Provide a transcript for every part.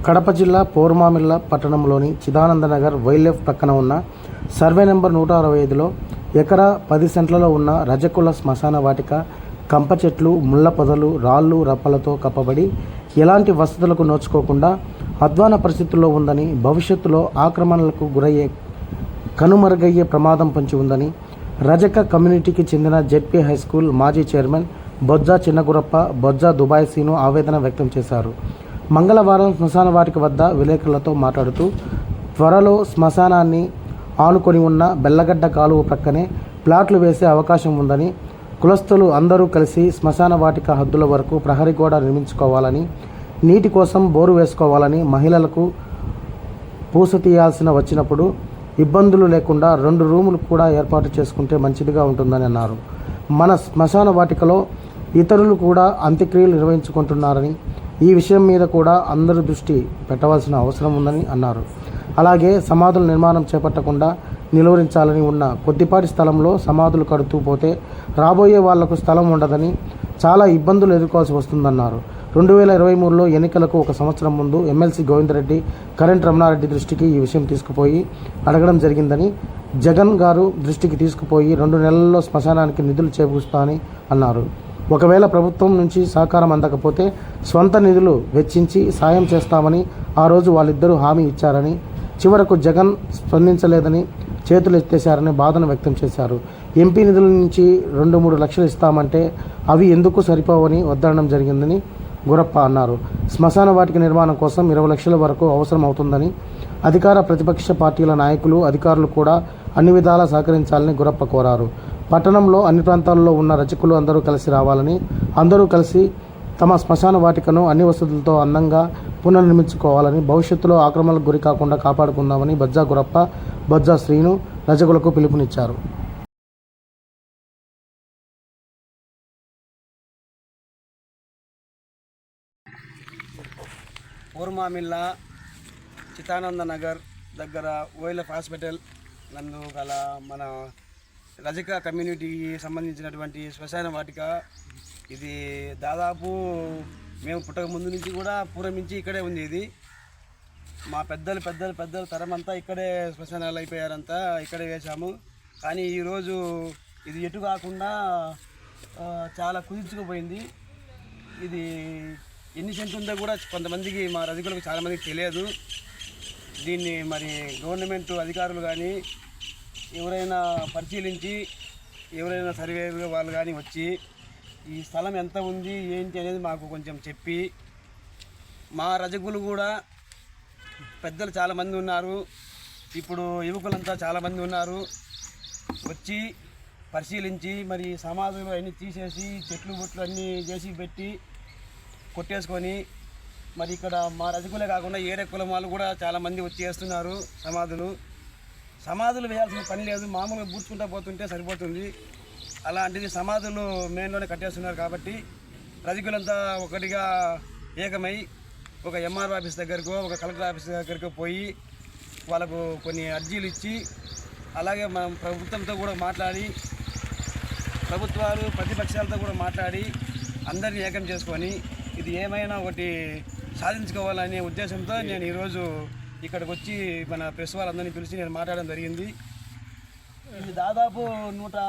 కడప జిల్లా పోర్మామిల్ల పట్టణంలోని చిదానందనగర్ వైల్డ్లైఫ్ పక్కన ఉన్న సర్వే నెంబర్ 165లో ఎకరా 10 సెంట్లలో ఉన్న రజకుల శ్మశాన వాటిక కంప చెట్లు, ముళ్ళ పొదలు, రాళ్ళు రప్పలతో కప్పబడి ఎలాంటి వసతులకు నోచుకోకుండా అధ్వాన పరిస్థితుల్లో ఉందని, భవిష్యత్తులో ఆక్రమణలకు గురయ్యే కనుమరుగయ్యే ప్రమాదం పొంచి ఉందని రజక కమ్యూనిటీకి చెందిన జెడ్పీ హై స్కూల్ మాజీ చైర్మన్ బొజ్జా చిన్నగురప్ప, బొజ్జా దుబాయ్ సీను ఆవేదన వ్యక్తం చేశారు. మంగళవారం శ్మశాన వాటిక వద్ద విలేకరులతో మాట్లాడుతూ, త్వరలో శ్మశానాన్ని ఆనుకొని ఉన్న బెల్లగడ్డ కాలువ ప్రక్కనే ప్లాట్లు వేసే అవకాశం ఉందని, కులస్తులు అందరూ కలిసి శ్మశాన వాటిక హద్దుల వరకు ప్రహరీ గోడ నిర్మించుకోవాలని, నీటి కోసం బోరు వేసుకోవాలని, మహిళలకు పూస తీయాల్సిన వచ్చినప్పుడు ఇబ్బందులు లేకుండా 2 రూములు కూడా ఏర్పాటు చేసుకుంటే మంచిదిగా ఉంటుందని అన్నారు. మన శ్మశాన వాటికలో ఇతరులు కూడా అంత్యక్రియలు నిర్వహించుకుంటున్నారని, ఈ విషయం మీద కూడా అందరూ దృష్టి పెట్టవలసిన అవసరం ఉందని అన్నారు. అలాగే సమాధుల నిర్మాణం చేపట్టకుండా నిలువరించాలని, ఉన్న కొద్దిపాటి స్థలంలో సమాధులు కడుతూ పోతే రాబోయే వాళ్లకు స్థలం ఉండదని, చాలా ఇబ్బందులు ఎదుర్కోవాల్సి వస్తుందన్నారు. 2023లో ఎన్నికలకు 1 సంవత్సరం ముందు ఎమ్మెల్సీ గోవిందరెడ్డి, కరెంట్ రమణారెడ్డి దృష్టికి ఈ విషయం తీసుకుపోయి అడగడం జరిగిందని, జగన్ గారు దృష్టికి తీసుకుపోయి 2 నెలల్లో శ్మశానానికి నిధులు చేకూరుస్తా అని అన్నారు. ఒకవేళ ప్రభుత్వం నుంచి సహకారం అందకపోతే స్వంత నిధులు వెచ్చించి సాయం చేస్తామని ఆ రోజు వాళ్ళిద్దరూ హామీ ఇచ్చారని, చివరకు జగన్ స్పందించలేదని చేతులు ఎత్తేశారని బాధను వ్యక్తం చేశారు. ఎంపీ నిధుల నుంచి 2-3 లక్షలు ఇస్తామంటే అవి ఎందుకు సరిపోవని వద్దనడం జరిగిందని గురప్ప అన్నారు. శ్మశాన వాటిక నిర్మాణం కోసం 20 లక్షల వరకు అవసరం అవుతుందని, అధికార ప్రతిపక్ష పార్టీల నాయకులు, అధికారులు కూడా అన్ని విధాలా సహకరించాలని గురప్ప కోరారు. పట్టణంలో అన్ని ప్రాంతాల్లో ఉన్న రజకులు అందరూ కలిసి రావాలని, అందరూ కలిసి తమ శ్మశాన వాటికను అన్ని వసతులతో అందంగా పునర్నిర్మించుకోవాలని, భవిష్యత్తులో ఆక్రమణలకు గురి కాకుండా కాపాడుకుందామని బొజ్జా గురప్ప, బొజ్జా శ్రీను రజకులకు పిలుపునిచ్చారు. పోర్మామిల్లా చిదానందనగర్ దగ్గర వైల్డ్లైఫ్ హాస్పిటల్ నందు గల మన రజక కమ్యూనిటీకి సంబంధించినటువంటి శ్మశాన వాటిక. ఇది దాదాపు మేము పుట్టక ముందు నుంచి కూడా పూర్వం నుంచి ఇక్కడే ఉంది. ఇది మా పెద్దలు తరమంతా ఇక్కడే శ్మశానాలు అయిపోయారంతా ఇక్కడే వేశాము. కానీ ఈరోజు ఇది ఎటు కాకుండా చాలా కుదించుకుపోయింది. ఇది ఎన్ని సెంట్లు ఉందో కూడా కొంతమందికి, మా రజకులకు చాలామందికి తెలియదు. దీన్ని మరి గవర్నమెంట్ అధికారులు కానీ ఎవరైనా పరిశీలించి, ఎవరైనా సర్వే వాళ్ళు కానీ వచ్చి ఈ స్థలం ఎంత ఉంది ఏంటి అనేది మాకు కొంచెం చెప్పి, మా రజకులు కూడా పెద్దలు చాలామంది ఉన్నారు, ఇప్పుడు యువకులంతా చాలామంది ఉన్నారు, వచ్చి పరిశీలించి మరి సమాధులు అన్నీ తీసేసి చెట్లు బొట్లు అన్నీ చేసి పెట్టి కొట్టేసుకొని, మరి ఇక్కడ మా రజకులే కాకుండా ఏరే కులం వాళ్ళు కూడా చాలామంది వచ్చి వేస్తున్నారు సమాధులు వేయాల్సిన పని లేదు, మామూలుగా బూడ్చుకుంటూ పోతుంటే సరిపోతుంది. అలాంటిది సమాధులు మెయిన్లోనే కట్టేస్తున్నారు. కాబట్టి రజకులంతా ఒకటిగా ఏకమై ఒక ఎంఆర్ ఆఫీస్ దగ్గరకో, ఒక కలెక్టర్ ఆఫీస్ దగ్గరకో పోయి వాళ్ళకు కొన్ని అర్జీలు ఇచ్చి, అలాగే మనం ప్రభుత్వంతో కూడా మాట్లాడి, ప్రభుత్వాలు ప్రతిపక్షాలతో కూడా మాట్లాడి అందరినీ ఏకం చేసుకొని ఇది ఏమైనా ఒకటి సాధించుకోవాలనే ఉద్దేశంతో నేను ఈరోజు ఇక్కడికి వచ్చి మన ప్రెస్ వాళ్ళందరినీ పిలిచి నేను మాట్లాడడం జరిగింది. ఇది దాదాపు 100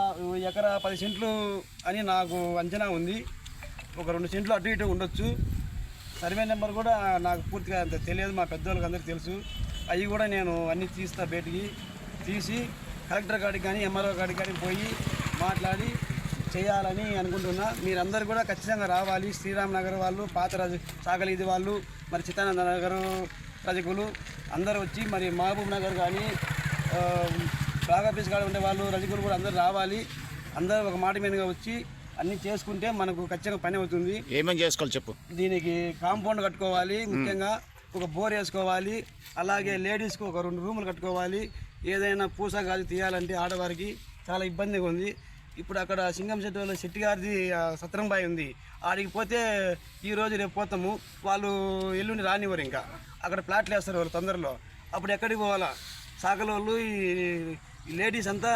ఎకరా 10 సెంట్లు అని నాకు అంచనా ఉంది. ఒక 2 సెంట్లు అటు ఇటు ఉండొచ్చు. సర్వే నెంబర్ కూడా నాకు పూర్తిగా అంత తెలియదు, మా పెద్దవాళ్ళకి అందరికీ తెలుసు. అవి కూడా నేను అన్నీ తీస్తా, బయటికి తీసి కలెక్టర్ కాడికి కానీ ఎంఆర్ఓ కాడికి కానీ పోయి మాట్లాడి చేయాలని అనుకుంటున్నా. మీరందరూ కూడా ఖచ్చితంగా రావాలి. శ్రీరామ్ నగర్ వాళ్ళు, పాత సాగలీది వాళ్ళు, మరి చిదానంద నగర్ రజకులు అందరూ వచ్చి, మరి మహబూబ్ నగర్ కానీ ఫ్లాగ్ ఆఫీస్ కాడ ఉండే వాళ్ళు రజకులు కూడా అందరూ రావాలి. అందరూ ఒక మాట మీదగా వచ్చి అన్నీ చేసుకుంటే మనకు ఖచ్చితంగా పని అవుతుంది. ఏమేమి చేసుకోవాలి చెప్పు. దీనికి కాంపౌండ్ కట్టుకోవాలి, ముఖ్యంగా ఒక బోర్ వేసుకోవాలి, అలాగే లేడీస్కి ఒక 2 రూములు కట్టుకోవాలి. ఏదైనా పూస గాజు తీయాలంటే ఆడవారికి చాలా ఇబ్బందిగా ఉంది. ఇప్పుడు అక్కడ సింగంశెట్టిలో శెట్టి గారిది సత్రంబాయి ఉంది, ఆడికి పోతే ఈరోజు రేపు పోతాము, వాళ్ళు ఎల్లుండి రానివ్వరు. ఇంకా అక్కడ ప్లాట్లు వేస్తారు వాళ్ళు తొందరలో. అప్పుడు ఎక్కడికి పోవాలా? సాకల వాళ్ళు ఈ లేడీస్ అంతా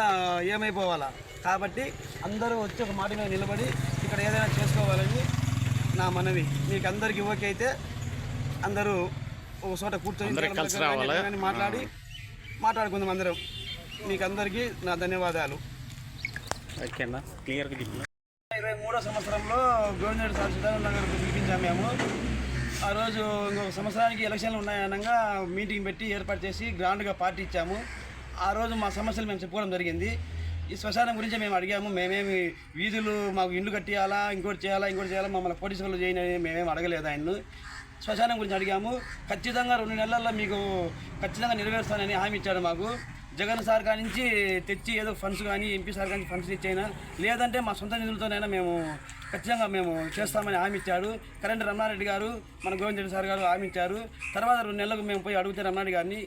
ఏమైపోవాలా? కాబట్టి అందరూ వచ్చి ఒక మాట మీద నిలబడి ఇక్కడ ఏదైనా చేసుకోవాలని నా మనవి. మీకు అందరికీ ఓకే అయితే అందరూ ఒక చోట కూర్చొని మాట్లాడుకుందాం అందరం. మీకు అందరికీ నా ధన్యవాదాలు. 23వ సంవత్సరంలో గవర్నర్ సార్ చిదానంద నగర్కు పిలిపించాము మేము. ఆ రోజు ఇంకొక సంవత్సరానికి ఎలక్షన్లు ఉన్నాయనగా మీటింగ్ పెట్టి ఏర్పాటు చేసి గ్రాండ్గా పార్టీ ఇచ్చాము. ఆ రోజు మా సమస్యలు మేము చెప్పుకోవడం జరిగింది. ఈ శ్మశానం గురించి మేము అడిగాము. మేమేమి వీధులు మాకు ఇండ్లు కట్టియాలా, ఇంకోటి చేయాలా మమ్మల్ని పోలీసులు చేయని మేమేమి అడగలేదు ఆయన్ను. శ్మశానం గురించి అడిగాము. ఖచ్చితంగా 2 నెలల్లో మీకు ఖచ్చితంగా నెరవేరుస్తానని హామీ ఇచ్చాడు మాకు. జగన్ సార్ కానించి తెచ్చి ఏదో ఫండ్స్ కానీ ఎంపీ సార్ కానీ ఫండ్స్ ఇచ్చైనా లేదంటే మా సొంత నిధులతోనైనా మేము ఖచ్చితంగా మేము చేస్తామని హామీ ఇచ్చాడు. కరెంట్ రమణారెడ్డి గారు, మన గోవింద్ రెడ్డి సార్ గారు హామీ ఇచ్చారు. తర్వాత 2 నెలలకు మేము పోయి అడిగితే రమణారెడ్డి గారిని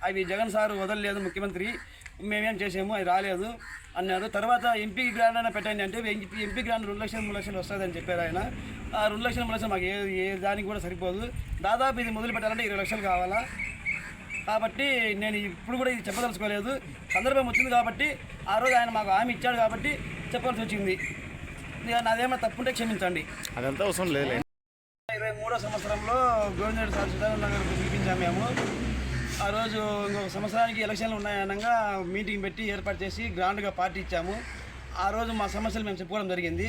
అవి జగన్ సార్ వదలలేదు ముఖ్యమంత్రి, మేమేం చేసాము అది రాలేదు అన్నారు. తర్వాత ఎంపీ గ్రాండ్ అయినా పెట్టండి అంటే ఎంపీ గ్రాండ్ 2 లక్షలు 3 లక్షలు వస్తుందని చెప్పారు ఆయన. ఆ 2 లక్షలు 3 లక్షలు మాకు ఏ దానికి కూడా సరిపోదు. దాదాపు ఇది మొదలు పెట్టాలంటే 20 లక్షలు కావాలా. కాబట్టి నేను ఇప్పుడు కూడా ఇది చెప్పదలుచుకోలేదు. సందర్భం వచ్చింది కాబట్టి ఆ రోజు ఆయన మాకు హామీ ఇచ్చాడు కాబట్టి చెప్పాల్సి వచ్చింది. నాదేమో తప్పుంటే క్షమించండి. అదంతా అవసరం లేదు. 23వ సంవత్సరంలో గవర్నర్ సార్ చిదానంద నగర్కు పిలిపించాము మేము. ఆ రోజు ఇంకొక సంవత్సరానికి ఎలక్షన్లు ఉన్నాయనగా మీటింగ్ పెట్టి ఏర్పాటు చేసి గ్రాండ్గా పార్టీ ఇచ్చాము. ఆ రోజు మా సమస్యలు మేము చెప్పుకోవడం జరిగింది.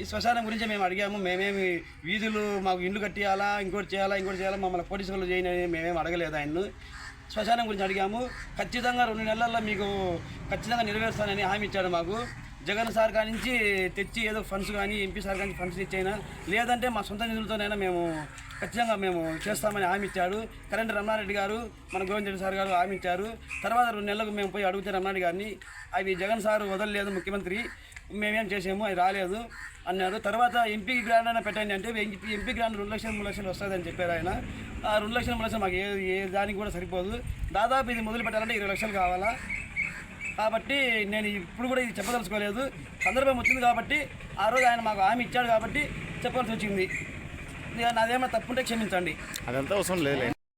ఈ శ్మశానం గురించి మేము అడిగాము. మేమేమి వీధులు మాకు ఇండ్లు కట్టియాలా, ఇంకోటి చేయాలా మమ్మల్ని పోలీసులు చేయని మేమేమి అడగలేదు ఆయన్ను. శ్మశానం గురించి అడిగాము. ఖచ్చితంగా 2 నెలల్లో మీకు ఖచ్చితంగా నెరవేరుస్తానని హామీ ఇచ్చాడు మాకు. జగన్ సార్ కానించి తెచ్చి ఏదో ఫండ్స్ కానీ ఎంపీ సార్ కానీ ఫండ్స్ ఇచ్చైనా లేదంటే మా సొంత నిధులతోనైనా మేము ఖచ్చితంగా మేము చేస్తామని హామీ ఇచ్చాడు. కరెంట్ రమణారెడ్డి గారు, మన గోవింద్ రెడ్డి సార్ గారు హామీ ఇచ్చారు. తర్వాత 2 నెలలకు మేము పోయి అడిగితే రమణారెడ్డి గారిని అవి జగన్ సార్ వదలలేదు ముఖ్యమంత్రి, మేమేం చేసాము అది రాలేదు అన్నారు. తర్వాత ఎంపీ గ్రాండ్ అయినా పెట్టండి అంటే ఎంపీ గ్రాండ్ 2 లక్షలు 3 లక్షలు వస్తుందని చెప్పారు ఆయన. ఆ 2 లక్షలు 3 లక్షలు మాకు ఏ దానికి కూడా సరిపోదు. దాదాపు ఇది మొదలు పెట్టాలంటే 20 లక్షలు కావాలా. కాబట్టి నేను ఇప్పుడు కూడా ఇది చెప్పదలుచుకోలేదు. సందర్భం వచ్చింది కాబట్టి ఆ రోజు ఆయన మాకు హామీ ఇచ్చాడు కాబట్టి చెప్పాల్సి వచ్చింది. నాదేమో తప్పుంటే క్షమించండి. అదంతా అవసరం లేదు.